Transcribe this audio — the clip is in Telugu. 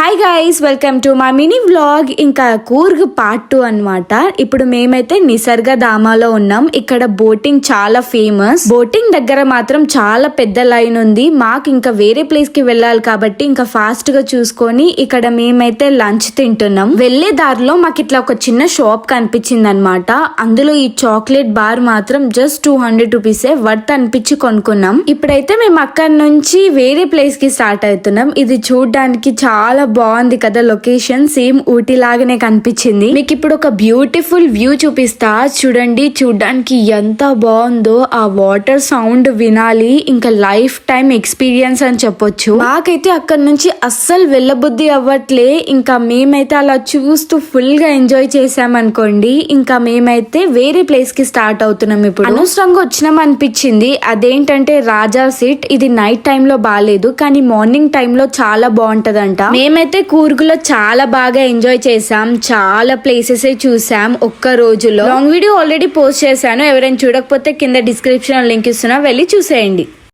Hi guys, welcome to my mini vlog. ఇంకా కూర్గ్ పార్ట్ 2 అన్నమాట. ఇప్పుడు మేమైతే నిసర్గ ధామాలో ఉన్నాం. ఇక్కడ బోటింగ్ చాలా ఫేమస్. బోటింగ్ దగ్గర మాత్రం చాలా పెద్ద లైన్ ఉంది. మాకు ఇంకా వేరే ప్లేస్ కి వెళ్ళాలి కాబట్టి ఇంకా ఫాస్ట్ గా చూసుకొని ఇక్కడ మేమైతే లంచ్ తింటున్నాం. వెళ్లే దారిలో మాకు ఇట్లా ఒక చిన్న షాప్ కనిపించింది అనమాట. అందులో ఈ చాక్లెట్ బార్ మాత్రం జస్ట్ 200 రూపీసే వర్త్ అనిపించి కొనుక్కున్నాం. ఇప్పుడైతే మేము అక్కడ నుంచి వేరే ప్లేస్ కి స్టార్ట్ అవుతున్నాం. ఇది చూడడానికి చాలా బాగుంది కదా. లొకేషన్ సేమ్ ఊటీ లాగానే కనిపించింది. మీకు ఇప్పుడు ఒక బ్యూటిఫుల్ వ్యూ చూపిస్తా చూడండి. చూడడానికి ఎంత బాగుందో. ఆ వాటర్ సౌండ్ వినాలి. ఇంకా లైఫ్ టైం ఎక్స్పీరియన్స్ అని చెప్పొచ్చు. మాకైతే అక్కడ నుంచి అస్సలు వెళ్ళబుద్ధి అవ్వట్లే. ఇంకా మేమైతే అలా చూస్తూ ఫుల్ గా ఎంజాయ్ చేసామనుకోండి. ఇంకా మేమైతే వేరే ప్లేస్ కి స్టార్ట్ అవుతున్నాం. ఇప్పుడు అనవసరంగా వచ్చినాం అనిపించింది. అదేంటంటే రాజా సీట్. ఇది నైట్ టైమ్ లో బాగాలేదు, కానీ మార్నింగ్ టైమ్ లో చాలా బాగుంటదంట. మేమైతే కూర్గులో చాలా బాగా ఎంజాయ్ చేసాం. చాలా ప్లేసెస్ చూసాం ఒక్క రోజులో. లాంగ్ వీడియో ఆల్రెడీ పోస్ట్ చేశాను. ఎవరైనా చూడకపోతే కింద డిస్క్రిప్షన్ లింక్ ఇస్తున్నా, వెళ్ళి చూసేయండి.